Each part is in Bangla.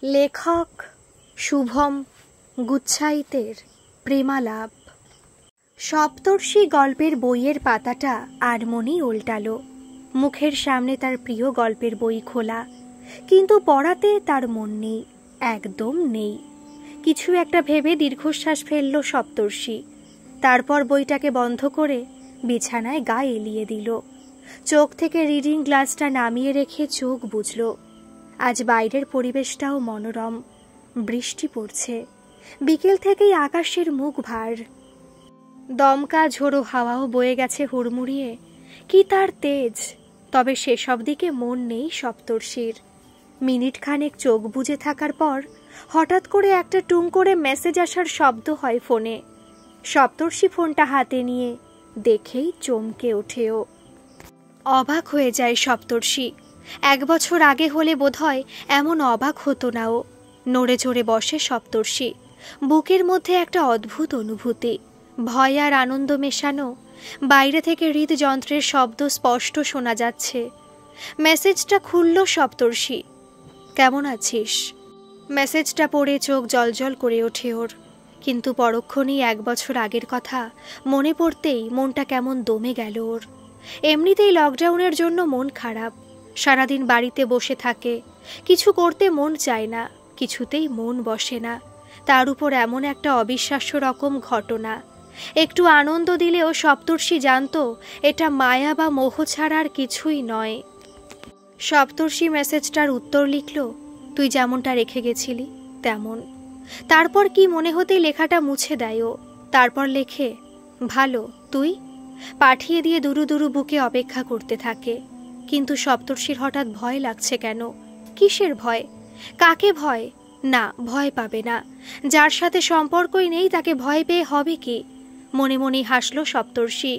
লেখক শুভম গুচ্ছাইতের প্রেমালাপ। সপ্তর্ষি গল্পের বইয়ের পাতাটা আরমনি উল্টালো। মুখের সামনে তার প্রিয় গল্পের বই খোলা, কিন্তু পড়াতে তার মন নেই, একদম নেই। কিছু একটা ভেবে দীর্ঘশ্বাস ফেলল সপ্তর্ষি। তারপর বইটাকে বন্ধ করে বিছানায় গা এলিয়ে দিল। চোখ থেকে রিডিং গ্লাসটা নামিয়ে রেখে চোখ বুজল। আজ বাইরের পরিবেশটাও মনোরম, বৃষ্টি পড়ছে। বিকেল থেকেই আকাশের মুখ ভার, দমকা ঝোড়ো হাওয়াও বয়ে গেছে হুড়মুড়িয়ে। কি তার তেজ! তবে সেসব দিকে মন নেই সপ্তর্ষির। মিনিট খানেক চোখ বুজে থাকার পর হঠাৎ করে একটা টুং করে মেসেজ আসার শব্দ হয় ফোনে। সপ্তর্ষি ফোনটা হাতে নিয়ে দেখেই চমকে ওঠেও। অবাক হয়ে যায় সপ্তর্ষি। 1 বছর আগে হলে বোধহয় এমন অবাক হতো না ও। নড়ে চড়ে বসে সপ্তর্ষি। বুকের মধ্যে একটা অদ্ভুত অনুভূতি, ভয় আর আনন্দ মেশানো। বাইরে থেকে হৃদযন্ত্রের শব্দ স্পষ্ট শোনা যাচ্ছে। মেসেজটা খুলল সপ্তর্ষি। কেমন আছিস? মেসেজটা পড়ে চোখ জলজল করে ওঠে ওর। কিন্তু পরক্ষণেই 1 বছর আগের কথা মনে পড়তেই মনটা কেমন দমে গেল ওর। এমনিতেই লকডাউনের জন্য মন খারাপ। সারাদিন বাড়িতে বসে থাকে, কিছু করতে মন চায় না, কিছুতেই মন বসে না। তার উপর এমন একটা অবিশ্বাস্য রকম ঘটনা। একটু আনন্দ দিলেও সপ্তর্ষি জানত এটা মায়া বা মোহ ছাড়া আর কিছুই নয়। সপ্তর্ষি মেসেজটার উত্তর লিখল, তুই যেমনটা রেখে গেছিলি তেমন। তারপর কি মনে হতেই লেখাটা মুছে দেয় ও। তারপর লেখে, ভালো তুই? পাঠিয়ে দিয়ে দুরু দুরু বুকে অপেক্ষা করতে থাকে। কিন্তু সপ্তর্ষির হঠাৎ ভয় লাগছে কেন? কিসের ভয়? কাকে ভয়? না, ভয় পাবে না। যার সাথে সম্পর্কই নেই তাকে ভয় পেয়ে হবে কি? মনে মনে হাসল সপ্তর্ষি।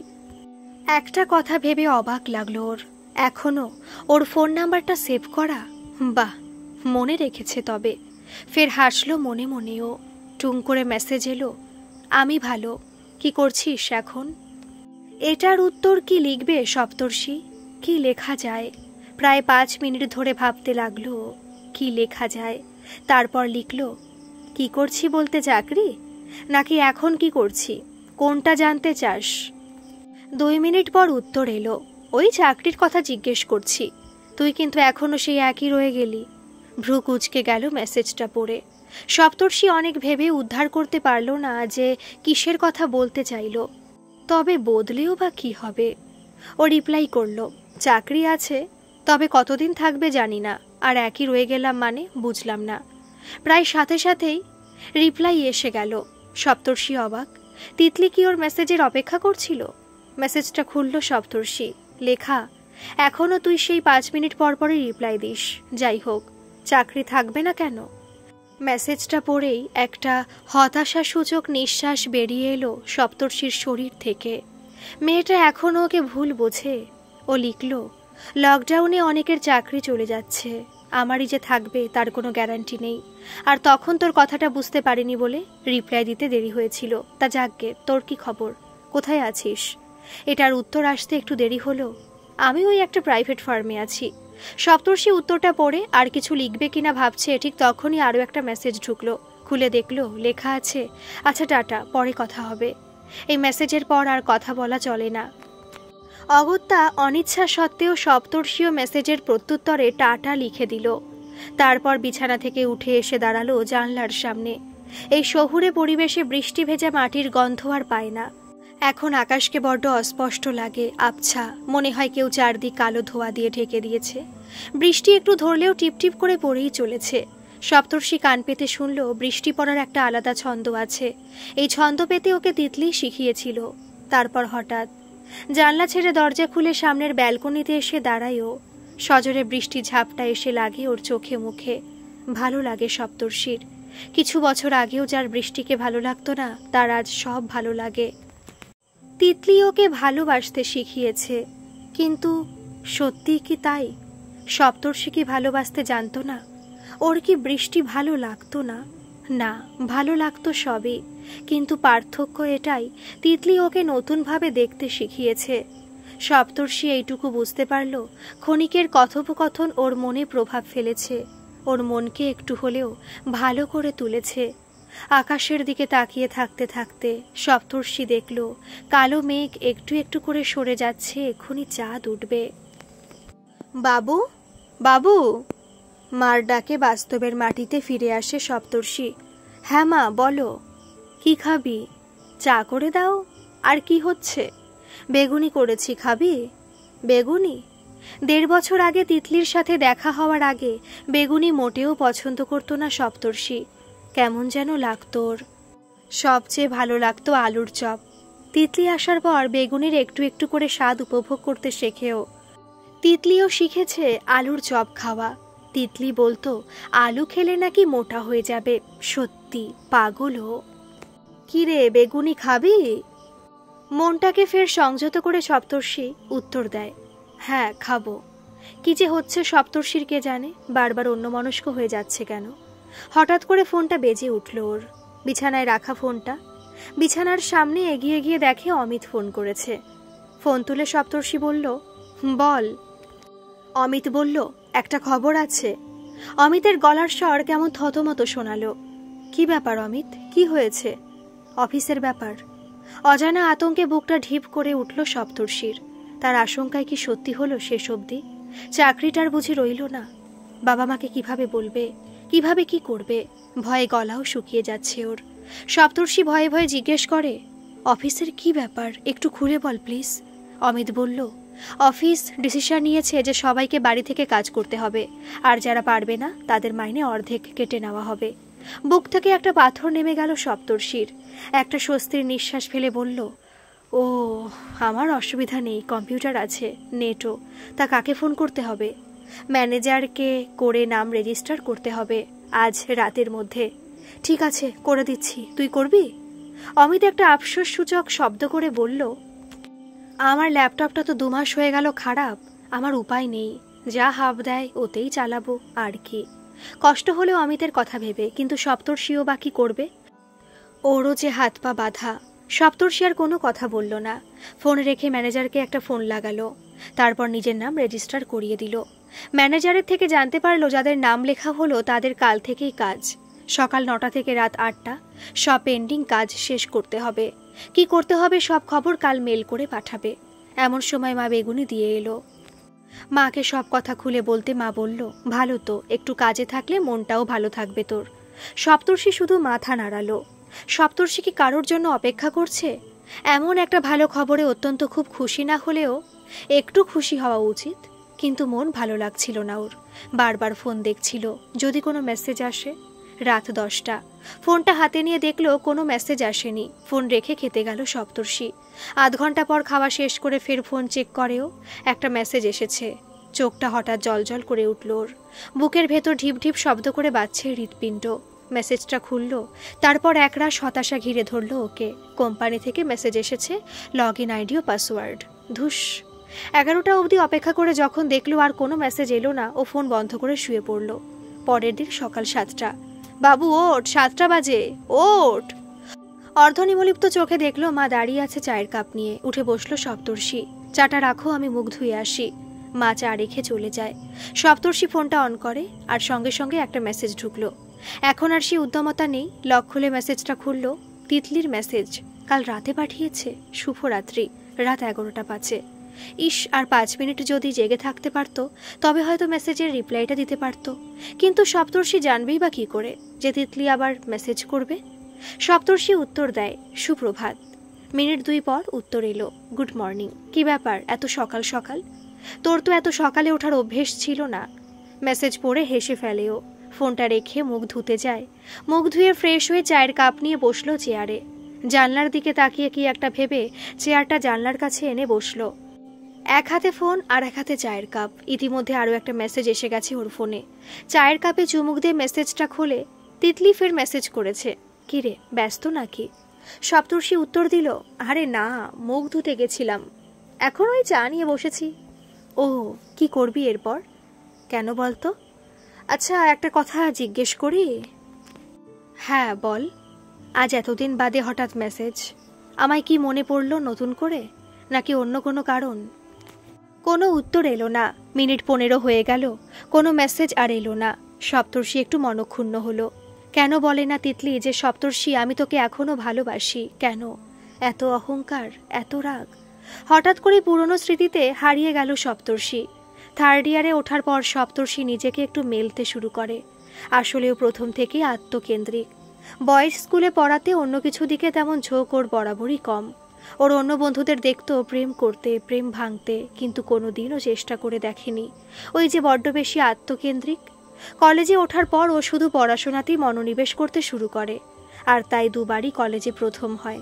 একটা কথা ভেবে অবাক লাগলো ওর। এখনো ওর ফোন নাম্বারটা সেভ করা। বাহ, মনে রেখেছে তবে। ফের হাসলো মনে মনেও। টুং করে মেসেজ এলো, আমি ভালো, কি করছিস এখন? এটার উত্তর কি লিখবে সপ্তর্ষি? কি লেখা যায়? প্রায় 5 মিনিট ধরে ভাবতে লাগলো কি লেখা যায়। তারপর লিখল, কি করছি বলতে চাকরি, নাকি এখন কি করছি, কোনটা জানতে চাস? 2 মিনিট পর উত্তর এলো, ওই চাকরির কথা জিজ্ঞেস করছি। তুই কিন্তু এখনো সেই একই রয়ে গেলি। ভ্রু কুঁচকে গেল মেসেজটা পড়ে। সপ্তর্ষি অনেক ভেবে উদ্ধার করতে পারল না যে কিসের কথা বলতে চাইল। তবে বদলেও বা কি হবে? ও রিপ্লাই করল, চাকরি আছে, তবে কতদিন থাকবে জানি না। আর একই রয়ে গেলাম মানে বুঝলাম না। প্রায় সাথে সাথেই রিপ্লাই এসে গেল। সপ্তর্ষি অবাক। তিতলি কি ওর মেসেজের অপেক্ষা করছিল? মেসেজটা খুলল সপ্তর্ষি। লেখা, এখনো তুই সেই 5 মিনিট পর পরই রিপ্লাই দিস। যাই হোক, চাকরি থাকবে না কেন? মেসেজটা পড়েই একটা হতাশাসূচক নিঃশ্বাস বেরিয়ে এলো সপ্তর্ষির শরীর থেকে। মেয়েটা এখনও ওকে ভুল বোঝে। ও লিখল, লকডাউনে অনেকের চাকরি চলে যাচ্ছে, আমারই যে থাকবে তার কোনো গ্যারান্টি নেই। আর তখন তোর কথাটা বুঝতে পারিনি বলে রিপ্লাই দিতে দেরি হয়েছিল। তা যাকগে, তোর কি খবর, কোথায় আছিস? এটার উত্তর আসতে একটু দেরি হলো। আমি ওই একটা প্রাইভেট ফার্মে আছি। সপ্তর্ষি উত্তরটা পড়ে আর কিছু লিখবে কিনা ভাবছে, ঠিক তখনই আরও একটা মেসেজ ঢুকলো। খুলে দেখলো লেখা আছে, আচ্ছা টাটা, পরে কথা হবে। এই মেসেজের পর আর কথা বলা চলে না। অগত্যা অনিচ্ছা সত্ত্বেও সপ্তর্ষিও মেসেজের প্রত্যুত্তরে টাটা লিখে দিল। তারপর বিছানা থেকে উঠে এসে দাঁড়ালো জানলার সামনে। এই শহুরে পরিবেশে বৃষ্টি ভেজা মাটির গন্ধ আর পায় না। এখন আকাশকে বড্ড অস্পষ্ট লাগে, আবছা মনে হয় কেউ চারদিক কালো ধোয়া দিয়ে ঢেকে দিয়েছে। বৃষ্টি একটু ধরলেও টিপটিপ করে পড়েই চলেছে। সপ্তর্ষি কান পেতে শুনল বৃষ্টি পড়ার একটা আলাদা ছন্দ আছে। এই ছন্দ পেতে ওকে তিতলি শিখিয়েছিল। তারপর হঠাৎ জানলা ছেড়ে দরজা খুলে সামনের ব্যালকনিতে এসে দাঁড়ায় ও। সজোরে বৃষ্টি ঝাপটা এসে লাগে ওর চোখে মুখে। ভালো লাগে সপ্তর্ষির। কিছু বছর আগেও যার বৃষ্টিকে ভালো লাগতো না, তার আজ সব ভালো লাগে। তিতলি ওকে ভালোবাসতে শিখিয়েছে। কিন্তু সত্যি কি তাই? সপ্তর্ষি কি ভালোবাসতে জানতো না? ওর কি বৃষ্টি ভালো লাগতো না? না, ভালো লাগতো সবই। কিন্তু পার্থক্য এটাই, তিতলি ওকে নতুনভাবে দেখতে শিখিয়েছে। সপ্তর্ষি এইটুকু বুঝতে পারল, ক্ষণিকের কথোপকথন ওর মনে প্রভাব ফেলেছে। ও ওর মনকে একটু হলেও ভালো করে তুলেছে। আকাশের দিকে তাকিয়ে থাকতে থাকতে সপ্তর্ষি দেখল কালো মেঘ একটু একটু করে সরে যাচ্ছে, এক্ষুনি চাঁদ উঠবে। বাবু, বাবু! মার ডাকে বাস্তবের মাটিতে ফিরে আসে সপ্তর্ষি। হ্যাঁ মা, বলো। কি খাবি? চা করে দাও। আর কি হচ্ছে? বেগুনি করেছি, খাবি? বেগুনি? 1.5 বছর আগে তিতলির সাথে দেখা হওয়ার আগে বেগুনি মোটেও পছন্দ করতো না সপ্তর্ষি। কেমন যেন লাগতো ওর। সবচেয়ে ভালো লাগতো আলুর চপ। তিতলি আসার পর বেগুনির একটু একটু করে স্বাদ উপভোগ করতে শেখেও। তিতলিও শিখেছে আলুর চপ খাওয়া। তিতলি বলতো আলু খেলে নাকি মোটা হয়ে যাবে। সত্যি পাগলও। কি রে, বেগুনি খাবি? মনটাকে ফের সংযত করে সপ্তর্ষি উত্তর দেয়, হ্যাঁ খাবো। কি যে হচ্ছে সপ্তর্ষির কে জানে, বারবার অন্যমনস্ক হয়ে যাচ্ছে কেন। হঠাৎ করে ফোনটা বেজে উঠল ওর। বিছানায় রাখা ফোনটা। বিছানার সামনে এগিয়ে গিয়ে দেখে অমিত ফোন করেছে। ফোন তুলে সপ্তর্ষি বলল, বল। অমিত বলল, একটা খবর আছে। অমিতের গলার স্বর কেমন থতমত শোনালো। কি ব্যাপার অমিত, কি হয়েছে? অফিসের ব্যাপার। অজানা আতঙ্কে বুকটা ঢিপ করে উঠল সপ্তর্ষির। তার আশঙ্কায় কি সত্যি হলো শেষ অবধি? চাকরিটার বুঝি রইল না? বাবা মাকে কিভাবে বলবে, কিভাবে কি করবে? ভয়ে গলাও শুকিয়ে যাচ্ছে ওর। সপ্তর্ষি ভয়ে ভয়ে জিজ্ঞেস করে, অফিসের কি ব্যাপার, একটু খুলে বল প্লিজ। অমিত বলল, অফিস ডিসিশন নিয়েছে যে সবাইকে বাড়ি থেকে কাজ করতে হবে, আর যারা পারবে না তাদের মাইনে অর্ধেক কেটে নেওয়া হবে। বুক থেকে একটা পাথর নেমে গেল সপ্তর্ষির। একটা স্বস্তির নিঃশ্বাস ফেলে বলল, ও, আমার অসুবিধা নেই, কম্পিউটার আছে, নেটও। তা কাকে ফোন করতে হবে? ম্যানেজারকে করে নাম রেজিস্টার করতে হবে আজ রাতের মধ্যে। ঠিক আছে, করে দিচ্ছি, তুই করবি? অমিত একটা আফসোস সূচক শব্দ করে বলল, আমার ল্যাপটপটা তো 2 মাস হয়ে গেল খারাপ। আমার উপায় নেই, যা হাফ দেয় ওতেই চালাবো আর কি। কষ্ট হলেও অমিতের কথা ভেবে, কিন্তু সপ্তর্ষিও বা কি করবে? ওরও যে হাত পা বাঁধা। সপ্তর্ষি আর কোনো কথা বলল না। ফোন রেখে ম্যানেজারকে একটা ফোন লাগালো। তারপর নিজের নাম রেজিস্টার করিয়ে দিল। ম্যানেজারের থেকে জানতে পারলো যাদের নাম লেখা হলো তাদের কাল থেকেই কাজ। সকাল 9টা থেকে রাত 8টা সব পেন্ডিং কাজ শেষ করতে হবে। কি করতে হবে সব খবর কাল মেল করে পাঠাবে। এমন সময় মা বেগুনি দিয়ে এলো। মাকে সব কথা খুলে বলতে মা বলল, ভালো তো, একটু কাজে থাকলে মনটাও ভালো থাকবে তোর। সপ্তর্ষি শুধু মাথা নাড়ালো। সপ্তর্ষি কি কারোর জন্য অপেক্ষা করছে? এমন একটা ভালো খবরে অত্যন্ত খুব খুশি না হলেও একটু খুশি হওয়া উচিত। কিন্তু মন ভালো লাগছিল না ওর। বারবার ফোন দেখছিল, যদি কোনো মেসেজ আসে। রাত 10টা। ফোনটা হাতে নিয়ে দেখলো কোনো মেসেজ আসেনি। ফোন রেখে খেতে গেল সপ্তর্ষি। আধ ঘন্টা পর খাওয়া শেষ করে ফের ফোন চেক করেও একটা মেসেজ এসেছে। চোখটা হঠাৎ জলজল করে উঠল ওর। বুকের ভেতর ঢিপ ঢিপ শব্দ করে বাজছে হৃৎপিণ্ড। মেসেজটা খুলল। তারপর একরাশ হতাশা ঘিরে ধরল ওকে। কোম্পানি থেকে মেসেজ এসেছে, লগ ইন আইডি ও পাসওয়ার্ড। ধুস। 11টা অবধি অপেক্ষা করে যখন দেখলো আর কোনো মেসেজ এলো না, ও ফোন বন্ধ করে শুয়ে পড়ল। পরের দিন সকাল 7টা। বাবু ওঠ, 7টা বাজে, ওঠ। অর্ধনিমলিপ্ত চোখে দেখলো মা দাঁড়িয়ে আছে চায়ের কাপ নিয়ে। উঠে বসলো সপ্তর্ষি। চাটা রাখো, আমি মুখ ধুয়ে আসি। মা চা রেখে চলে যায়। সপ্তর্ষি ফোনটা অন করে আর সঙ্গে সঙ্গে একটা মেসেজ ঢুকলো। এখন আর সে উদ্যমতা নেই। লক খুলে মেসেজটা খুলল। তিতলির মেসেজ। কাল রাতে পাঠিয়েছে, শুভরাত্রি, রাত 11টা বাজে। ইস, আর 5 মিনিট যদি জেগে থাকতে পারতো তবে হয়তো মেসেজের রিপ্লাইটা দিতে পারতো। কিন্তু সপ্তর্ষি জানবেই বা কি করে যে তিতলি আবার মেসেজ করবে? সপ্তর্ষি উত্তর দেয়, সুপ্রভাত। মিনিট 2 পর উত্তর এলো, গুড মর্নিং। কি ব্যাপার এত সকাল সকাল? তোর তো এত সকালে ওঠার অভ্যেস ছিল না। মেসেজ পড়ে হেসে ফেলেও। ফোনটা রেখে মুখ ধুতে যায়। মুখ ধুয়ে ফ্রেশ হয়ে চায়ের কাপ নিয়ে বসলো চেয়ারে। জানলার দিকে তাকিয়ে কি একটা ভেবে চেয়ারটা জানলার কাছে এনে বসলো। এক হাতে ফোন আর এক হাতে চায়ের কাপ। ইতিমধ্যে আরও একটা মেসেজ এসে গেছে ওর ফোনে। চায়ের কাপে চুমুক দিয়ে মেসেজটা খুলে তিতলি ফের মেসেজ করেছে, কি রে, ব্যস্ত নাকি? সপ্তর্ষি উত্তর দিল, আরে না, মুখ ধুতে গেছিলাম, এখন ওই চা নিয়ে বসেছি। ও, কি করবি এরপর? কেন বলতো? আচ্ছা, একটা কথা জিজ্ঞেস করি? হ্যাঁ বল। আজ এতদিন বাদে হঠাৎ মেসেজ। আমায় কি মনে পড়লো নতুন করে, নাকি অন্য কোনো কারণ? কোনো উত্তর এলো না। মিনিট 15 হয়ে গেল, কোনো মেসেজ আর এলো না। সপ্তর্ষি একটু মনক্ষুণ্ণ হলো। কেন বলে না তিতলি যে সপ্তর্ষি আমি তোকে এখনো ভালোবাসি? কেন এত অহংকার, এত রাগ? হঠাৎ করে পুরনো স্মৃতিতে হারিয়ে গেল সপ্তর্ষি। থার্ড ইয়ারে ওঠার পর সপ্তর্ষি নিজেকে একটু মেলতে শুরু করে। আসলেও প্রথম থেকেই আত্মকেন্দ্রিক। বয়েজ স্কুলে পড়াতে অন্য কিছু দিকে তেমন ঝোঁক ওর বরাবরই কম। ওর অন্য বন্ধুদের দেখতো প্রেম করতে, প্রেম ভাঙতে, কিন্তু কোনোদিনও চেষ্টা করে দেখেনি। ওই যে বড্ড বেশি আত্মকেন্দ্রিক। কলেজে ওঠার পর ও শুধু পড়াশোনাতেই মনোনিবেশ করতে শুরু করে, আর তাই দুবারই কলেজে প্রথম হয়,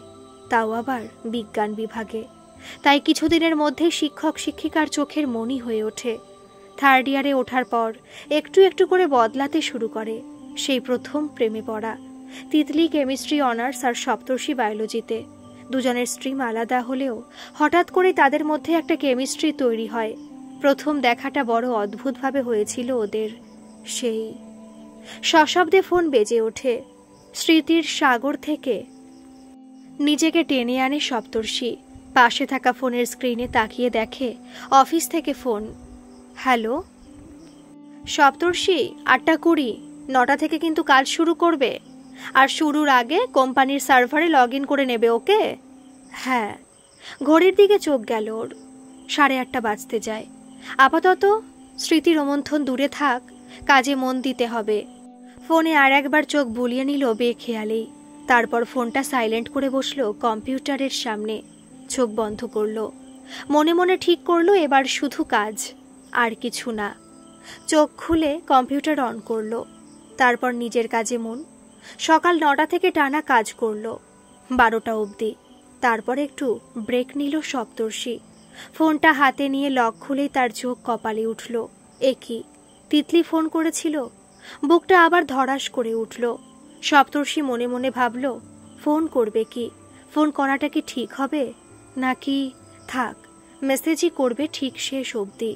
তাও আবার বিজ্ঞান বিভাগে। তাই কিছুদিনের মধ্যে শিক্ষক শিক্ষিকার চোখের মণি হয়ে ওঠে। থার্ড ইয়ারে ওঠার পর একটু একটু করে বদলাতে শুরু করে। সেই প্রথম প্রেমে পড়া। তিতলি কেমিস্ট্রি অনার্স আর সপ্তর্ষি বায়োলজিতে। দুজনের স্ট্রিম আলাদা হলেও হঠাৎ করে তাদের মধ্যে একটা কেমিস্ট্রি তৈরি হয়। প্রথম দেখাটা বড় অদ্ভুতভাবে হয়েছিল ওদের। সেই সশব্দে ফোন বেজে ওঠে। স্মৃতির সাগর থেকে নিজেকে টেনে আনে সপ্তর্ষি। পাশে থাকা ফোনের স্ক্রিনে তাকিয়ে দেখে অফিস থেকে ফোন। হ্যালো সপ্তর্ষি, 8:20, 9টা থেকে কিন্তু কাজ শুরু করবে, আর শুরুর আগে কোম্পানির সার্ভারে লগ ইন করে নেবে, ওকে? হ্যাঁ। ঘড়ির দিকে চোখ গেল ওর। 8:30 বাজতে যায়। আপাতত স্মৃতি রোমন্থন দূরে থাক, কাজে মন দিতে হবে। ফোনে আর একবার চোখ বুলিয়ে নিল বেখেয়ালেই। তারপর ফোনটা সাইলেন্ট করে বসলো কম্পিউটারের সামনে। চোখ বন্ধ করলো। মনে মনে ঠিক করলো এবার শুধু কাজ, আর কিছু না। চোখ খুলে কম্পিউটার অন করলো। তারপর নিজের কাজে মন। সকাল 9টা থেকে টানা কাজ করলো 12টা অবধি। তারপর একটু ব্রেক নিল সপ্তর্ষি। ফোনটা হাতে নিয়ে লক খুলেই তার চোখ কপালে উঠল। একই, তিতলি ফোন করেছিল। বুকটা আবার ধড়াস করে উঠল। সপ্তর্ষি মনে মনে ভাবল, ফোন করবে কি? ফোন করাটা কি ঠিক হবে? নাকি থাক, মেসেজই করবে ঠিক শেষ অবধি।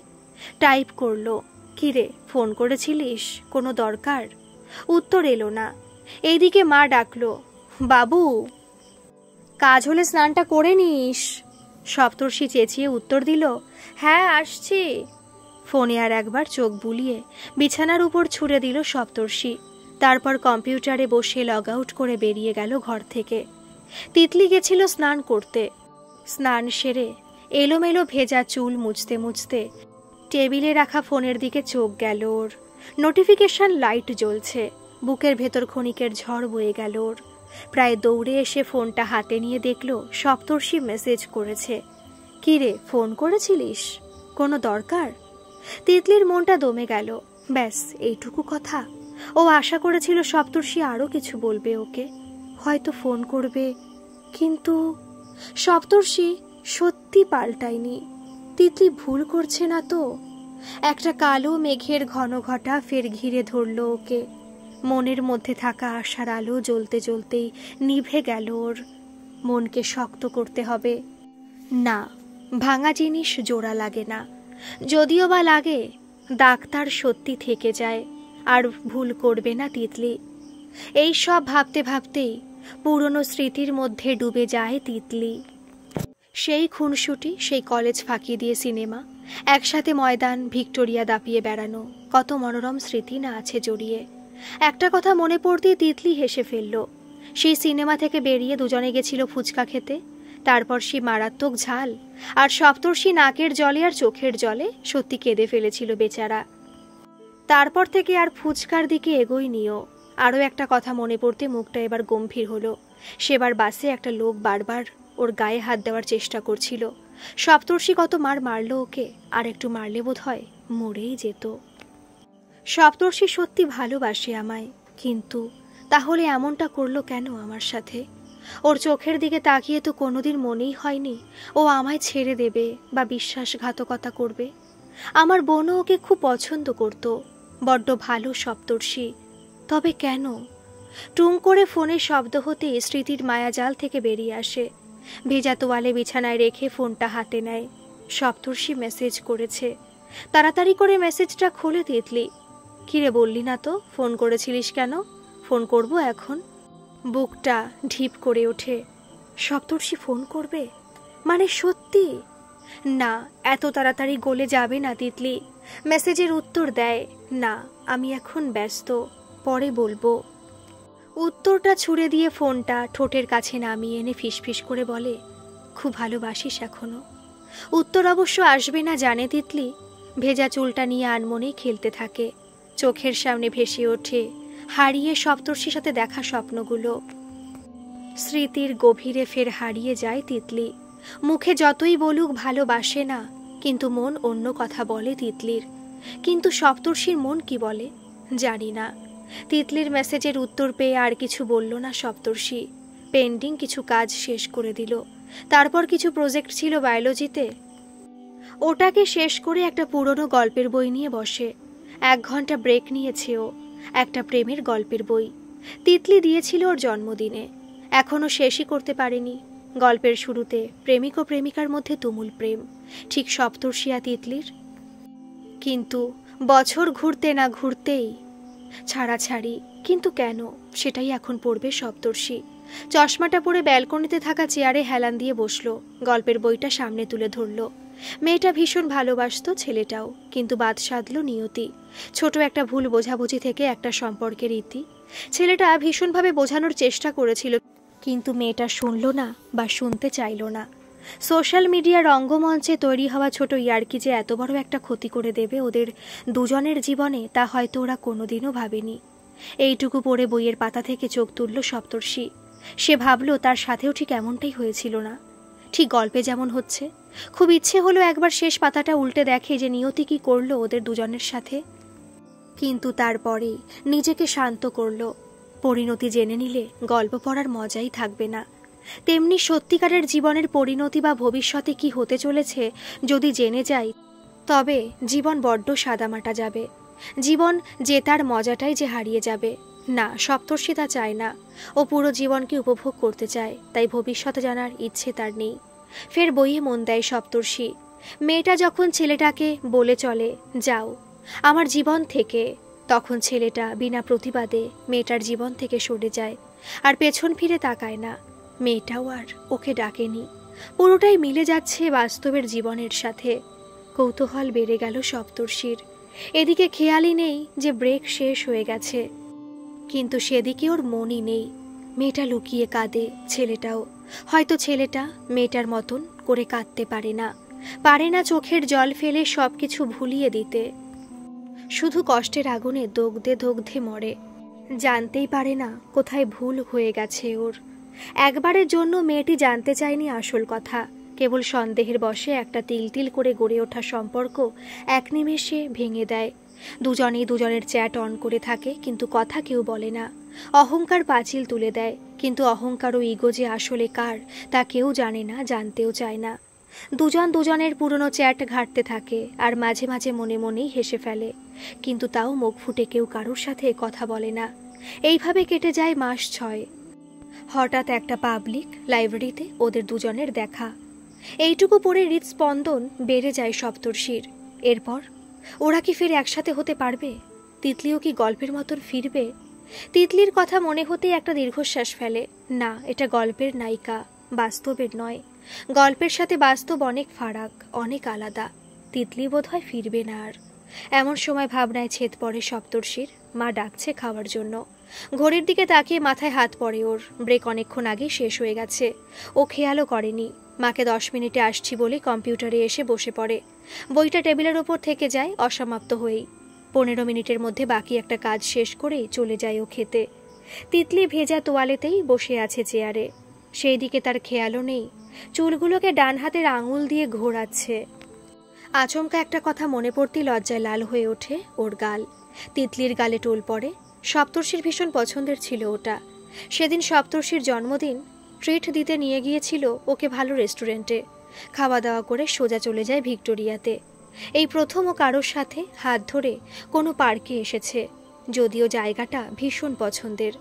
টাইপ করলো, কিরে ফোন করেছিলিস, কোনো দরকার? উত্তর এলো না। এইদিকে মা ডাকলো, বাবু কাজ হলে স্নানটা করে নিস। সপ্তর্ষি চেঁচিয়ে উত্তর দিল, হ্যাঁ আসছি। ফোনে আর একবার চোখ বুলিয়ে বিছানার উপর ছুঁড়ে দিল সপ্তর্ষি। তারপর কম্পিউটারে বসে লগ আউট করে বেরিয়ে গেল ঘর থেকে। তিতলি গেছিল স্নান করতে। স্নান সেরে এলোমেলো ভেজা চুল মুছতে মুছতে টেবিলে রাখা ফোনের দিকে চোখ গেল ওর। নোটিফিকেশন লাইট জ্বলছে। বুকের ভেতর ক্ষণিকের ঝড় বয়ে গেল ওর। প্রায় দৌড়ে এসে ফোনটা হাতে নিয়ে দেখল সপ্তর্ষি মেসেজ করেছে। কিরে ফোন করেছিলিস, কোনো দরকার? তিতলির মনটা দমে গেল। ব্যাস এইটুকু কথা? ও আশা করেছিল সপ্তর্ষি আরও কিছু বলবে ওকে, হয়তো ফোন করবে। কিন্তু সপ্তর্ষি সত্যি পাল্টায়নি। তিতলি ভুল করছে না তো? একটা কালো মেঘের ঘন ঘটা ফের ঘিরে ধরল ওকে। মনের মধ্যে থাকা আশার আলো জ্বলতে জ্বলতেই নিভে গেল ওর। মনকে শক্ত করতে হবে। না, ভাঙা জিনিস জোড়া লাগে না। যদিও বা লাগে, ডাক্তার সত্যি থেকে যায়, আর ভুল করবে না তিতলি। এই সব ভাবতে ভাবতেই পুরনো স্মৃতির মধ্যে ডুবে যায় তিতলি। সেই খুনসুটি, সেই কলেজ ফাঁকি দিয়ে সিনেমা, একসাথে ময়দান ভিক্টোরিয়া দাপিয়ে বেড়ানো, কত মনোরম স্মৃতি না আছে জড়িয়ে। একটা কথা মনে পড়তেই তিতলি হেসে ফেলল। সেই সিনেমা থেকে বেরিয়ে দুজনে গেছিল ফুচকা খেতে। তারপর সে মারাত্মক ঝাল, আর সপ্তর্ষি নাকের জলে আর চোখের জলে সত্যি কেঁদে ফেলেছিল বেচারা। তারপর থেকে আর ফুচকার দিকে এগোয়নিও। আরও একটা কথা মনে পড়তে মুখটা এবার গম্ভীর হলো। সেবার বাসে একটা লোক বারবার ওর গায়ে হাত দেওয়ার চেষ্টা করছিল। সপ্তর্ষি কত মার মারল ওকে, আর একটু মারলে বোধ হয় মরেই যেত। সপ্তর্ষি সত্যি ভালোবাসে আমায়, কিন্তু তাহলে এমনটা করলো কেন আমার সাথে? ওর চোখের দিকে তাকিয়ে তো কোনোদিন মনেই হয়নি ও আমায় ছেড়ে দেবে বা বিশ্বাসঘাতকতা করবে। আমার বোনও ওকে খুব পছন্দ করত, বড্ড ভালো সপ্তর্ষি। তবে কেন? টুং করে ফোনের শব্দ হতে স্মৃতির মায়াজাল থেকে বেরিয়ে আসে। ভেজা তোয়ালে বিছানায় রেখে ফোনটা হাতে নেয়। সপ্তর্ষি মেসেজ করেছে। তাড়াতাড়ি করে মেসেজটা খুলে তিতলি, কিরে বললি না তো ফোন করেছিলিস কেন? ফোন করব এখন। বুকটা ঢিপ করে ওঠে। সপ্তর্ষি ফোন করবে মানে সত্যি? না, এত তাড়াতাড়ি গলে যাবে না তিতলি। মেসেজের উত্তর দেয়, না আমি এখন ব্যস্ত, পরে বলবো। উত্তরটা ছুঁড়ে দিয়ে ফোনটা ঠোঁটের কাছে নামিয়ে এনে ফিসফিস করে বলে, খুব ভালোবাসিস এখনো? উত্তর অবশ্য আসবে না জানে তিতলি। ভেজা চুলটা নিয়ে আনমনেই খেলতে থাকে। চোখের সামনে ভেসে ওঠে হারিয়ে সপ্তর্ষির সাথে দেখা স্বপ্নগুলো। স্মৃতির গভীরে ফের হারিয়ে যায় তিতলি। মুখে যতই বলুক ভালোবাসে না, কিন্তু মন অন্য কথা বলে তিতলির। কিন্তু সপ্তর্ষির মন কি বলে জানি না। তিতলির মেসেজের উত্তর পেয়ে আর কিছু বলল না সপ্তর্ষি। পেন্ডিং কিছু কাজ শেষ করে দিল। তারপর কিছু প্রজেক্ট ছিল বায়োলজিতে, ওটাকে শেষ করে একটা পুরনো গল্পের বই নিয়ে বসে। 1 ঘন্টা ব্রেক নিয়েছে ও। একটা প্রেমের গল্পের বই তিতলি দিয়েছিল ওর জন্মদিনে, এখনো শেষই করতে পারেনি। গল্পের শুরুতে প্রেমিক ও প্রেমিকার মধ্যে তুমুল প্রেম, ঠিক সপ্তর্ষি আর তিতলির। কিন্তু বছর ঘুরতে না ঘুরতেই ছাড়াছাড়ি। কিন্তু কেন, সেটাই এখন পড়বে সপ্তর্ষি। চশমাটা পরে ব্যালকনিতে থাকা চেয়ারে হেলান দিয়ে বসলো। গল্পের বইটা সামনে তুলে ধরল। মেয়েটা ভীষণ ভালোবাসত ছেলেটাও, কিন্তু বাদ সাধল নিয়তি। ছোট একটা ভুল বোঝাবুঝি থেকে একটা সম্পর্কের ইতি। ছেলেটা ভীষণভাবে বোঝানোর চেষ্টা করেছিল, কিন্তু মেয়েটা শুনল না বা শুনতে চাইল না। সোশ্যাল মিডিয়ার রঙ্গমঞ্চে তৈরি হওয়া ছোট ইয়ার্কি যে এত বড় একটা ক্ষতি করে দেবে ওদের দুজনের জীবনে, তা হয়তো ওরা কোনোদিনও ভাবেনি। এইটুকু পড়ে বইয়ের পাতা থেকে চোখ তুলল সপ্তর্ষি। সে ভাবল তার সাথেও ঠিক এমনটাই হয়েছিল না, ঠিক গল্পে যেমন হচ্ছে। খুব ইচ্ছে হলো একবার শেষ পাতাটা উল্টে দেখে যে নিয়তি কি করলো ওদের দুজনের সাথে। কিন্তু তারপরেই নিজেকে শান্ত করল। পরিণতি জেনে নিলে গল্প পড়ার মজাই থাকবে না। তেমনি সত্যিকারের জীবনের পরিণতি বা ভবিষ্যতে কি হতে চলেছে যদি জেনে যাই, তবে জীবন বড্ড সাদামাটা যাবে। জীবন জেতার মজাটাই যে হারিয়ে যাবে। না, সপ্তর্ষি তা চায় না। ও পুরো জীবনকে উপভোগ করতে চায়, তাই ভবিষ্যৎ জানার ইচ্ছে তার নেই। ফের বইয়ে মন দেয় সপ্তর্ষি। মেয়েটা যখন ছেলেটাকে বলে চলে, যাও আমার জীবন থেকে, তখন ছেলেটা বিনা প্রতিবাদে মেয়েটার জীবন থেকে সরে যায়, আর পেছন ফিরে তাকায় না। মেয়েটাও আর ওকে ডাকেনি। পুরোটাই মিলে যাচ্ছে বাস্তবের জীবনের সাথে। কৌতূহল বেড়ে গেল সপ্তর্ষির। এদিকে খেয়ালই নেই যে ব্রেক শেষ হয়ে গেছে, কিন্তু সেদিকে ওর মনই নেই। মেয়েটা লুকিয়ে কাঁদে, ছেলেটাও। হয়তো ছেলেটা মেয়েটার মতন করে কাঁদতে পারে না চোখের জল ফেলে সবকিছু ভুলিয়ে দিতে। শুধু কষ্টের আগুনে দগ্ধে দগ্ধে মরে। জানতেই পারে না কোথায় ভুল হয়ে গেছে ওর। একবারের জন্য মেয়েটি জানতে চায়নি আসল কথা। কেবল সন্দেহের বশে একটা তিল তিল করে গড়ে ওঠা সম্পর্ক এক নিমেষে ভেঙে দেয়। দুজনেই দুজনের চ্যাট অন করে থাকে, কিন্তু কথা কেউ বলে না। অহংকার পাঁচিল তুলে দেয়, কিন্তু অহংকার ও ইগো যে আসলে কার তা কেউ জানে না, জানতেও চায় না। দুজন দুজনের পুরনো চ্যাট ঘাঁটতে থাকে, আর মাঝে মাঝে মনে মনেই হেসে ফেলে, কিন্তু তাও মুখ ফুটে কেউ কারোর সাথে কথা বলে না। এইভাবে কেটে যায় মাস 6। হঠাৎ একটা পাবলিক লাইব্রেরিতে ওদের দুজনের দেখা। এইটুকু পরে হৃদস্পন্দন বেড়ে যায় সপ্তর্ষির। এরপর ওরা কি ফের একসাথে হতে পারবে? তিতলিও কি গল্পের মতন ফিরবে? তিতলির কথা মনে হতেই একটা দীর্ঘশ্বাস ফেলে। না, এটা গল্পের নায়িকা, বাস্তবের নয়। গল্পের সাথে বাস্তব অনেক ফারাক, অনেক আলাদা। তিতলি বোধহয় ফিরবে না আর। এমন সময় ভাবনায় ছেদ পড়ে সপ্তর্ষির। মা ডাকছে খাওয়ার জন্য। ঘড়ির দিকে তাকিয়ে মাথায় হাত পড়ে ওর। ব্রেক অনেকক্ষণ আগেই শেষ হয়ে গেছে। ও খেয়ালও করেনি। মাকে 10 মিনিটে আসছি বলে কম্পিউটারে এসে বসে পড়ে। বইটা টেবিলের ওপর থেকে যায় অসমাপ্ত হয়েই। 15 মিনিটের মধ্যে বাকি একটা কাজ শেষ করেই চলে যায় ও খেতে। তিতলি ভেজা তোয়ালেতেই বসে আছে চেয়ারে। সেই দিকে তার খেয়ালও নেই চুলগুলোকে ডান হাতের আঙুল দিয়ে ঘোরাচ্ছে। আচমকা একটা কথা মনে পড়তেই লজ্জায় লাল হয়ে ওঠে ওর গাল। তিতলির গালে টোল পড়ে। সপ্তর্ষির ভীষণ পছন্দের ছিল ওটা। সেদিন সপ্তর্ষির জন্মদিন, ট্রিট দিতে নিয়ে গিয়েছিল ওকে ভালো রেস্টুরেন্টে। খাওয়া দাওয়া করে সোজা চলে যায় ভিক্টোরিয়াতে। এই প্রথম ও কারোর সাথে হাত ধরে কোনো পার্কে এসেছে, যদিও জায়গাটা ভীষণ পছন্দের।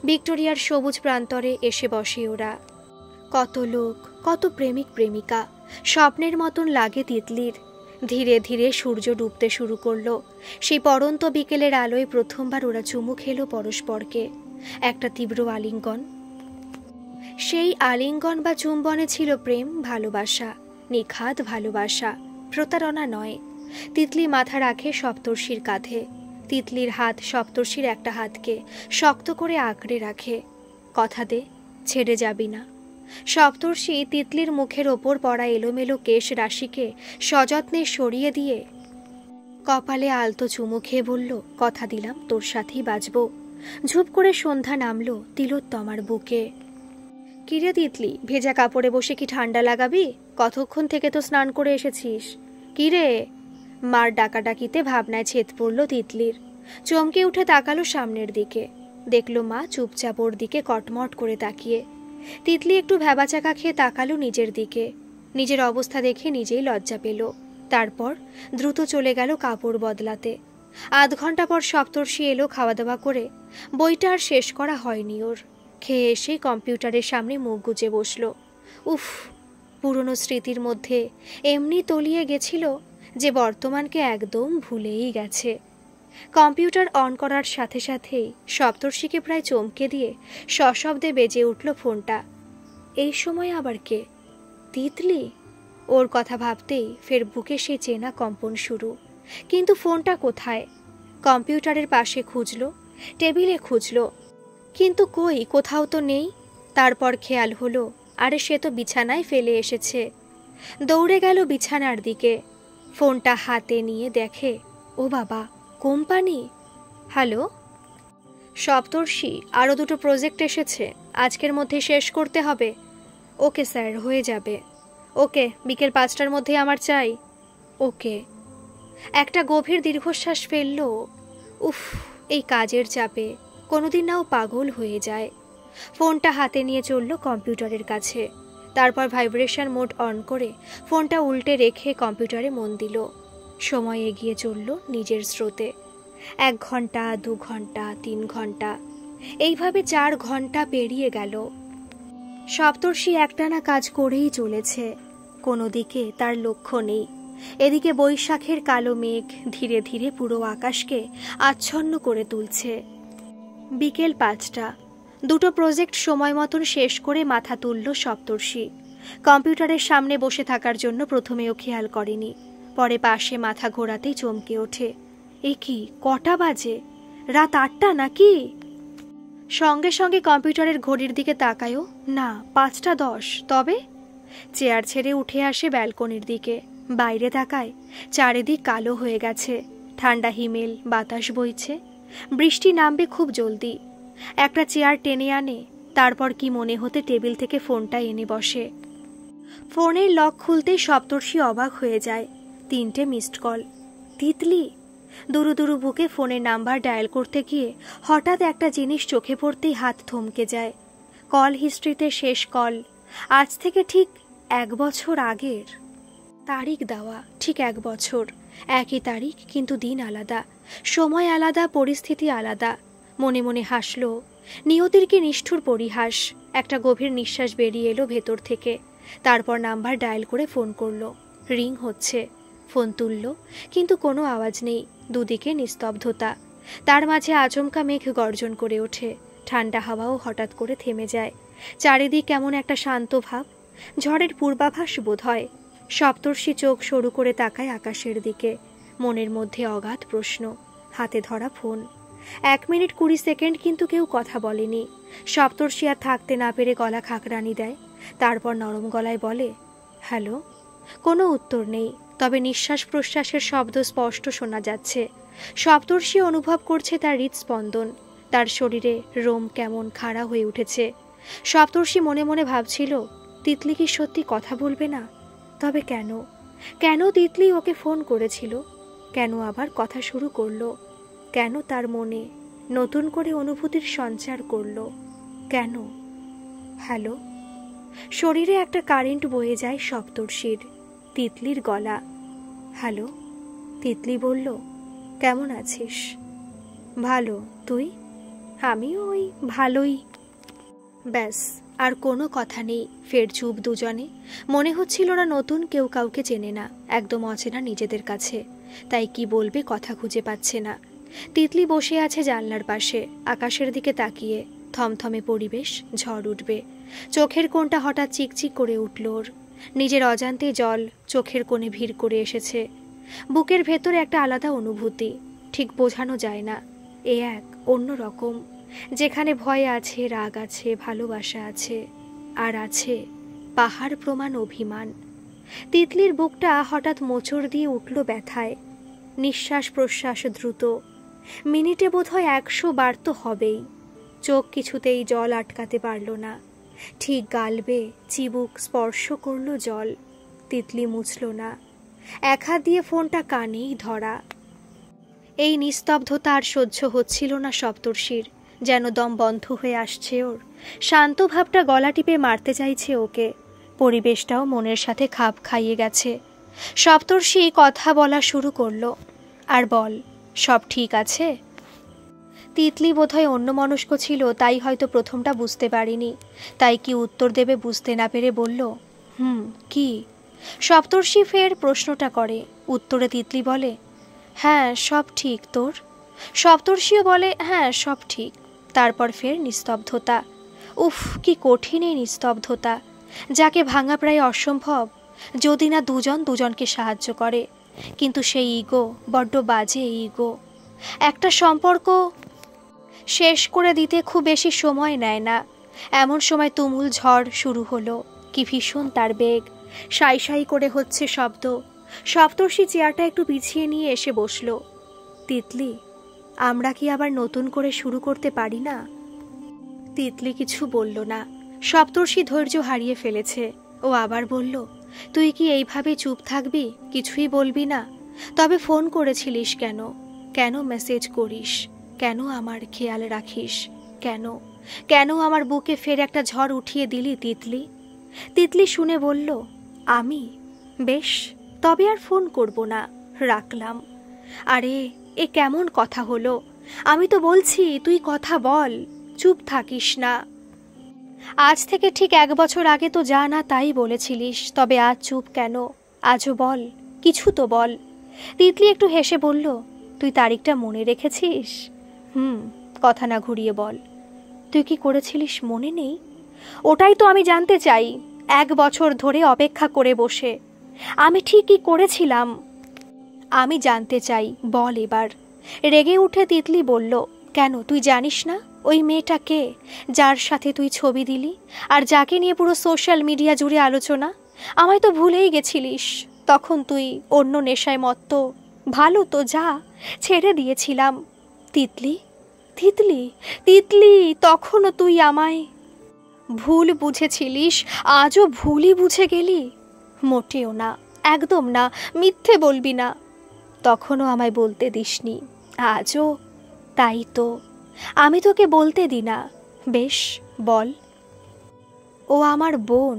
ভিক্টোরিয়ার সবুজ প্রান্তরে এসে বসে ওরা। কত লোক, কত প্রেমিক প্রেমিকা। স্বপ্নের মতন লাগে তিতলির। ধীরে ধীরে সূর্য ডুবতে শুরু করলো। সেই পড়ন্ত বিকেলের আলোয় প্রথমবার ওরা চুমু খেলো পরস্পরকে। একটা তীব্র আলিঙ্গন। সেই আলিঙ্গন বা চুম্বনে ছিল প্রেম, ভালোবাসা, নিখাদ ভালোবাসা, প্রতারণা নয়। তিতলি মাথা রাখে সপ্তর্ষির কাঁধে। তিতলির হাত সপ্তর্ষির একটা হাতকে শক্ত করে আঁকড়ে রাখে। কথা দে, ছেড়ে যাবি না। সপ্তর্ষি তিতলির মুখের ওপর পড়া এলোমেলো কেশ রাশিকে সযত্নে সরিয়ে দিয়ে কপালে আলতো চুমু খেয়ে বলল, কথা দিলাম তোর সাথেই বাঁচব। ঝুপ করে সন্ধ্যা নামলো তিলোত্তমার বুকে। কিরে তিতলি, ভেজা কাপড়ে বসে কি ঠান্ডা লাগাবি? কতক্ষণ থেকে তো স্নান করে এসেছিস। কিরে? মার ডাকাডাকিতে ভাবনায় ছেদ পড়ল তিতলির। চমকে উঠে তাকালো সামনের দিকে। দেখলো মা চুপচাপ ওর দিকে কটমট করে তাকিয়ে। তিতলি একটু ভ্যাবাচাকা খেয়ে তাকালো নিজের দিকে। নিজের অবস্থা দেখে নিজেই লজ্জা পেল। তারপর দ্রুত চলে গেল কাপড় বদলাতে। আধ ঘন্টা পর সপ্তর্ষি এলো খাওয়া দাওয়া করে। বইটা আর শেষ করা হয়নি ওর। খেয়ে এসে কম্পিউটারের সামনে মুখ গুজে বসল। উফ, পুরনো স্মৃতির মধ্যে এমনি তলিয়ে গেছিল যে বর্তমানকে একদম ভুলেই গেছে। কম্পিউটার অন করার সাথে সাথেই সপ্তর্ষিকে প্রায় চমকে দিয়ে সশব্দে বেজে উঠল ফোনটা। এই সময় আবার কে? তিতলি? ওর কথা ভাবতেই ফের বুকে সে চেনা কম্পন শুরু। কিন্তু ফোনটা কোথায়? কম্পিউটারের পাশে খুঁজল, টেবিলে খুঁজল, কিন্তু কই, কোথাও তো নেই। তারপর খেয়াল হলো, আরে সে তো বিছানায় ফেলে এসেছে। দৌড়ে গেল বিছানার দিকে। ফোনটা হাতে নিয়ে দেখে, ও বাবা, কোম্পানি। হ্যালো সপ্তর্ষি, আরও 2টো প্রজেক্ট এসেছে, আজকের মধ্যে শেষ করতে হবে। ওকে স্যার, হয়ে যাবে। ওকে, বিকেল 5টার মধ্যে আমার চাই। ওকে। একটা গভীর দীর্ঘশ্বাস ফেলল। উফ, এই কাজের চাপে কোনোদিন নাও পাগল হয়ে যায়। ফোনটা হাতে নিয়ে চলল কম্পিউটারের কাছে। তারপর ভাইব্রেশন মোড অন করে ফোনটা উল্টে রেখে কম্পিউটারে মন দিল। সময় এগিয়ে চলল নিজের স্রোতে। 1 ঘন্টা, 2 ঘন্টা, 3 ঘন্টা, এইভাবে 4 ঘন্টা পেরিয়ে গেল। সপ্তর্ষি একটানা কাজ করেই চলেছে। কোনো দিকে তার লক্ষ্য নেই। এদিকে বৈশাখের কালো মেঘ ধীরে ধীরে পুরো আকাশকে আচ্ছন্ন করে তুলছে। বিকেল 5টা। 2টো প্রজেক্ট সময় মতন শেষ করে মাথা তুলল সপ্তর্ষি। কম্পিউটারের সামনে বসে থাকার জন্য প্রথমেও খেয়াল করেনি, পরে পাশে মাথা ঘোরাতেই চমকে ওঠে। এ কি, কটা বাজে? রাত 8টা নাকি? সঙ্গে সঙ্গে কম্পিউটারের ঘড়ির দিকে তাকায়ও না, 5টা 10। তবে চেয়ার ছেড়ে উঠে আসে ব্যালকনির দিকে। বাইরে তাকায়, চারিদিক কালো হয়ে গেছে। ঠান্ডা হিমেল বাতাস বইছে। বৃষ্টি নামবে খুব জলদি। একটা চেয়ার টেনে আনে। তারপর কি মনে হতে টেবিল থেকে ফোনটা এনে বসে। ফোনের লক খুলতেই সপ্তর্ষি অবাক হয়ে যায়। 3টে মিসড কল। তিতলি। দুরু দুরু বুকে ফোনের নাম্বার ডায়াল করতে গিয়ে হঠাৎ একটা জিনিস চোখে পড়তেই হাত থমকে যায়। কল হিস্ট্রিতে শেষ কল আজ থেকে ঠিক 1 বছর আগের। তারিখ দেওয়া ঠিক 1 বছর। একই তারিখ, কিন্তু দিন আলাদা, সময় আলাদা, পরিস্থিতি আলাদা। মনে মনে হাসল। নিয়তির কি নিষ্ঠুর পরিহাস। একটা গভীর নিঃশ্বাস বেরিয়ে এলো ভেতর থেকে। তারপর নাম্বার ডায়াল করে ফোন করলো। রিং হচ্ছে। ফোন তুলল, কিন্তু কোনো আওয়াজ নেই। দুদিকে নিস্তব্ধতা। তার মাঝে আচমকা মেঘ গর্জন করে ওঠে। ঠান্ডা হাওয়াও হঠাৎ করে থেমে যায়। চারিদিক কেমন একটা শান্ত ভাব। ঝড়ের পূর্বাভাস বোধ হয়। সপ্তর্ষি চোখ সরু করে তাকায় আকাশের দিকে। মনের মধ্যে অগাধ প্রশ্ন। হাতে ধরা ফোন। 1 মিনিট 20 সেকেন্ড কিন্তু কেউ কথা বলেনি। সপ্তর্ষি আর থাকতে না পেরে গলা খাকরানি দেয়। তারপর নরম গলায় বলে, হ্যালো। কোনো উত্তর নেই, তবে নিঃশ্বাস প্রশ্বাসের শব্দ স্পষ্ট শোনা যাচ্ছে। সপ্তর্ষি অনুভব করছে তার হৃদস্পন্দন। তার শরীরে রোম কেমন খাড়া হয়ে উঠেছে। সপ্তর্ষি মনে মনে ভাবছিল, তিতলি কি সত্যি কথা বলবে না? তবে কেন? কেন তিতলি ওকে ফোন করেছিল? কেন আবার কথা শুরু করলো? কেন তার মনে নতুন করে অনুভূতির সঞ্চার করলো? কেন? হ্যালো। শরীরে একটা কারেন্ট বয়ে যায় সপ্তর্ষির। তিতলির গলা। হ্যালো। তিতলি বলল, কেমন আছিস? ভালো, তুই? আমিও ওই ভালোই। ব্যাস, আর কোনো কথা নেই। ফের চুপ দুজনে। মনে হচ্ছিল ওরা নতুন কেউ কাউকে চেনে না, একদম অচেনা নিজেদের কাছে। তাই কি বলবে কথা খুঁজে পাচ্ছে না। তিতলি বসে আছে জানলার পাশে, আকাশের দিকে তাকিয়ে। থমথমে পরিবেশ, ঝড় উঠবে। চোখের কোণটা হঠাৎ চিকচিক করে উঠল ওর। নিজের অজান্তে জল চোখের কোণে ভিড় করে এসেছে। বুকের ভেতরে একটা আলাদা অনুভূতি, ঠিক বোঝানো যায় না। এ এক অন্য রকম, যেখানে ভয় আছে, রাগ আছে, ভালোবাসা আছে, আর আছে পাহাড় প্রমাণ অভিমান। তিতলির বুকটা হঠাৎ মোচড় দিয়ে উঠল ব্যথায়। নিঃশ্বাস প্রশ্বাস দ্রুত, মিনিটে বোধহয় 100 বার তো হবেই। চোখ কিছুতেই জল আটকাতে পারল না। ঠিক গালবে চিবুক স্পর্শ করল জল। তিতলি মুছল না, এক হাত দিয়ে ফোনটা কানেই ধরা। এই নিস্তব্ধতা আর সহ্য হচ্ছিল না সপ্তর্ষির, যেন দম বন্ধ হয়ে আসছে ওর। শান্ত ভাবটা গলা টিপে মারতে চাইছে ওকে। পরিবেশটাও মনের সাথে খাপ খাইয়ে গেছে। সপ্তর্ষি কথা বলা শুরু করলো। আর বল, সব ঠিক আছে? তিতলি বোধহয় অন্যমনস্ক ছিল, তাই হয়তো প্রথমটা বুঝতে পারিনি। তাই কি উত্তর দেবে বুঝতে না পেরে বলল, কি? সপ্তর্ষি ফের প্রশ্নটা করে। উত্তরে তিতলি বলে, হ্যাঁ সব ঠিক। তোর? সপ্তর্ষিও বলে, হ্যাঁ সব ঠিক। তারপর ফের নিস্তব্ধতা। উফ, কি কঠিন এই নিস্তব্ধতা, যাকে ভাঙা প্রায় অসম্ভব, যদি না দুজন দুজনকে সাহায্য করে। কিন্তু সেই ইগো, বড্ড বাজে ইগো। একটা সম্পর্ক শেষ করে দিতে খুব বেশি সময় নেয় না। এমন সময় তুমুল ঝড় শুরু হলো। কি ভীষণ তার বেগ, সাই সাই করে হচ্ছে শব্দ। সপ্তর্ষি চেয়ারটা একটু পিছিয়ে নিয়ে এসে বসল। তিতলি, আমরা কি আবার নতুন করে শুরু করতে পারি না? তিতলি কিছু বলল না। সপ্তর্ষি ধৈর্য হারিয়ে ফেলেছে। ও আবার বলল, তুই কি এইভাবে চুপ থাকবি? কিছুই বলবি না? তবে ফোন করেছিলিস কেন? কেন মেসেজ করিস? কেন আমার খেয়াল রাখিস? কেন কেন আমার বুকে ফের একটা ঝড় উঠিয়ে দিলি তিতলি? তিতলি শুনে বলল, আমি? বেশ, তবে আর ফোন করব না, রাখলাম। আরে, এ কেমন কথা হলো? আমি তো বলছি তুই কথা বল, চুপ থাকিস না। আজ থেকে ঠিক 1 বছর আগে তো যা না তাই বলেছিলিস, তবে আজ চুপ কেন? আজও বল, কিছু তো বল। তিতলি একটু হেসে বলল, তুই তারিখটা মনে রেখেছিস? কথা না ঘুরিয়ে বল। তুই কি করেছিলিস মনে নেই? ওটাই তো আমি জানতে চাই। 1 বছর ধরে অপেক্ষা করে বসে আমি ঠিক কি করেছিলাম আমি জানতে চাই, বল এবার। রেগে উঠে তিতলি বলল, কেন তুই জানিস না ওই মেয়েটা কে, যার সাথে তুই ছবি দিলি আর যাকে নিয়ে পুরো সোশ্যাল মিডিয়া জুড়ে আলোচনা? আমায় তো ভুলেই গেছিলিস। তখন তুই অন্য নেশায় মত্ত। ভালো তো, যা, ছেড়ে দিয়েছিলাম। তিতলি, তিতলি, তিতলি, তখনও তুই আমায় ভুল বুঝেছিলিস, আজও ভুলই বুঝে গেলি? মোটেও না, একদম না, মিথ্যে বলবি না। তখনও আমায় বলতে দিসনি, আজও? তাই তো আমি তোকে বলতে দি না। বেশ, বল। ও আমার বোন।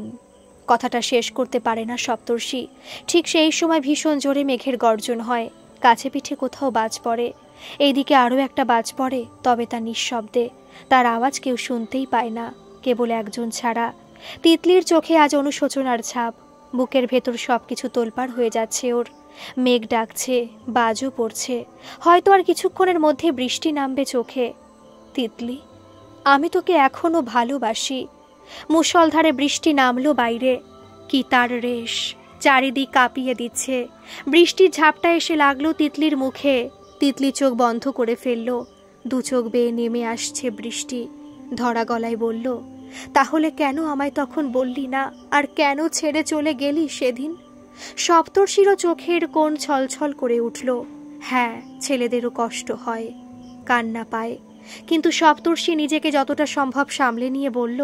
কথাটা শেষ করতে পারে না সপ্তর্ষি। ঠিক সেই সময় ভীষণ জোরে মেঘের গর্জন হয়। কাছে পিঠে কোথাও বাজ পড়ে। এইদিকে আরও একটা বাজ পড়ে, তবে তা নিঃশব্দে। তার আওয়াজ কেউ শুনতেই পায় না, কেবল একজন ছাড়া। তিতলির চোখে আজ অনুশোচনার ছাপ। বুকের ভেতর সব কিছু তোলপাড় হয়ে যাচ্ছে ওর। মেঘ ডাকছে, বাজও পড়ছে, হয়তো আর কিছুক্ষণের মধ্যে বৃষ্টি নামবে চোখে। তিতলি, আমি তোকে এখনো ভালোবাসি। মুষলধারে বৃষ্টি নামলো বাইরে। কি তার রেশ, চারিদিক কাঁপিয়ে দিচ্ছে। বৃষ্টির ঝাপটা এসে লাগলো তিতলির মুখে। তিতলি চোখ বন্ধ করে ফেলল। 2 চোখ বেয়ে নেমে আসছে বৃষ্টি। ধরা গলায় বলল, তাহলে কেন আমায় তখন বললি না? আর কেন ছেড়ে চলে গেলি সেদিন? সপ্তর্ষিরও চোখের কোণ ছলছল করে উঠল। হ্যাঁ, ছেলেদেরও কষ্ট হয়, কান্না পায়। কিন্তু সপ্তর্ষি নিজেকে যতটা সম্ভব সামলে নিয়ে বলল,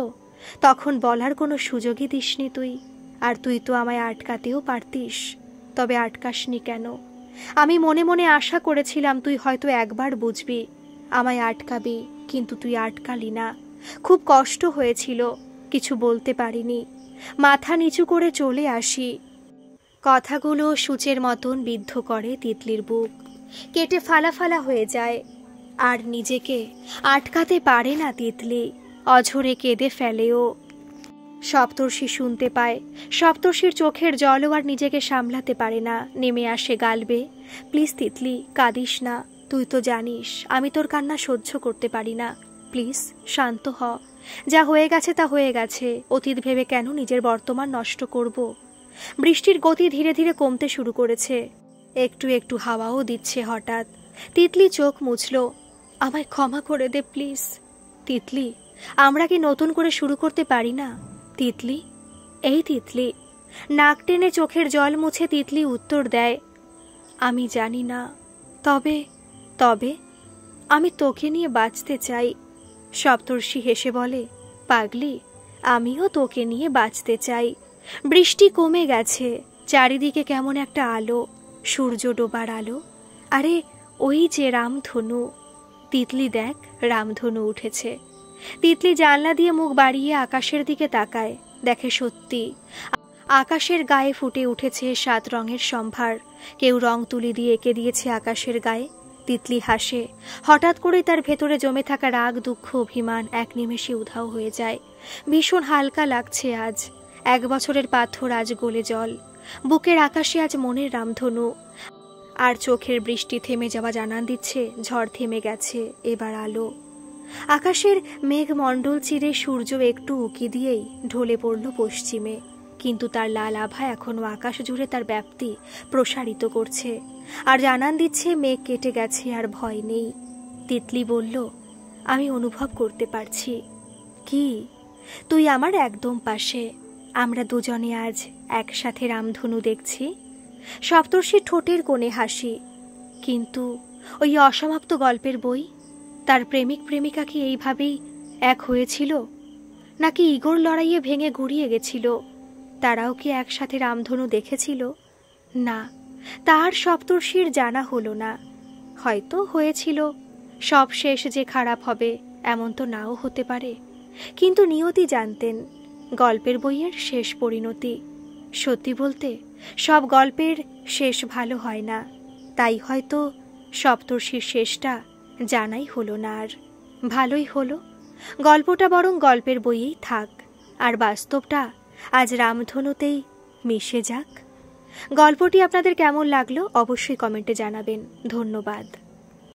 তখন বলার কোনো সুযোগই দিসনি তুই। আর তুই তো আমায় আটকাতেও পারতিস, তবে আটকাসনি কেন? আমি মনে মনে আশা করেছিলাম তুই হয়তো একবার বুঝবি, আমায় আটকাবি, কিন্তু তুই আটকালি না। খুব কষ্ট হয়েছিল, কিছু বলতে পারিনি। মাথা নিচু করে চলে আসি। কথাগুলো সূচের মতন বিদ্ধ করে তিতলির বুক। কেটে ফালা ফালা হয়ে যায়। আর নিজেকে আটকাতে পারে না তিতলি। অঝরে কেঁদে ফেলেও। সপ্তর্ষি শুনতে পায়। সপ্তর্ষির চোখের জলও আর নিজেকে সামলাতে পারে না, নেমে আসে গালবে। প্লিজ তিতলি, কাঁদিস না। তুই তো জানিস আমি তোর কান্না সহ্য করতে পারি না। প্লিজ শান্ত হ। যা হয়ে গেছে তা হয়ে গেছে। অতীত ভেবে কেন নিজের বর্তমান নষ্ট করব? বৃষ্টির গতি ধীরে ধীরে কমতে শুরু করেছে। একটু একটু হাওয়াও দিচ্ছে। হঠাৎ তিতলি চোখ মুছল। আমায় ক্ষমা করে দে প্লিজ। তিতলি, আমরা কি নতুন করে শুরু করতে পারি না? তিতলি, এই তিতলি। নাক টেনে চোখের জল মুছে তিতলি উত্তর দেয়, আমি জানি না, তবে তবে আমি তোকে নিয়ে বাঁচতে চাই। সপ্তর্ষি হেসে বলে, পাগলি, আমিও তোকে নিয়ে বাঁচতে চাই। বৃষ্টি কমে গেছে, চারিদিকে কেমন একটা আলো, সূর্য ডোবার আলো। আরে ওই যে রামধনু। তিতলি, দেখ রামধনু উঠেছে। তিতলি জানলা দিয়ে মুখ বাড়িয়ে আকাশের দিকে তাকায়। দেখে সত্যি আকাশের গায়ে ফুটে উঠেছে 7 রঙের সম্ভার। কেউ রং তুলি দিয়ে এঁকে দিয়েছে আকাশের গায়ে। তিতলি হাসে। হঠাৎ করেই তার ভেতরে জমে থাকা রাগ, দুঃখ, অভিমান এক নিমেষে উধাও হয়ে যায়। ভীষণ হালকা লাগছে আজ। 1 বছরের পাথর আজ গলে জল। বুকের আকাশে আজ মনের রামধনু। আর চোখের বৃষ্টি থেমে যাওয়া জানান দিচ্ছে ঝড় থেমে গেছে, এবার আলো। আকাশের মেঘমণ্ডল চিরে সূর্য একটু উকি দিয়েই ঢলে পড়ল পশ্চিমে, কিন্তু তার লাল আভা এখনো আকাশ জুড়ে তার ব্যাপ্তি প্রসারিত করছে, আর জানান দিচ্ছে মেঘ কেটে গেছে, আর ভয় নেই। তিতলি বলল, আমি অনুভব করতে পারছি। কি? তুই আমার একদম পাশে। আমরা দুজনে আজ একসাথে রামধনু দেখছি। সপ্তর্ষির ঠোঁটের কোণে হাসি। কিন্তু ওই অসমাপ্ত গল্পের বই, তার প্রেমিক প্রেমিকা কি এইভাবেই এক হয়েছিল, নাকি ইগোর লড়াইয়ে ভেঙে গুড়িয়ে গেছিল? তারাও কি একসাথে রামধনু দেখেছিল? না, তার সপ্তর্ষির জানা হলো না। হয়তো হয়েছিল। সব শেষ যে খারাপ হবে এমন তো নাও হতে পারে। কিন্তু নিয়তি জানতেন গল্পের বইয়ের শেষ পরিণতি। সত্যি বলতে সব গল্পের শেষ ভালো হয় না। তাই হয়তো সপ্তর্ষির শেষটা জানাই হলো না। আর ভালোই হলো। গল্পটা বরং গল্পের বইয়েই থাক, আর বাস্তবটা আজ রামধনুতেই মিশে যাক। গল্পটি আপনাদের কেমন লাগলো অবশ্যই কমেন্টে জানাবেন। ধন্যবাদ।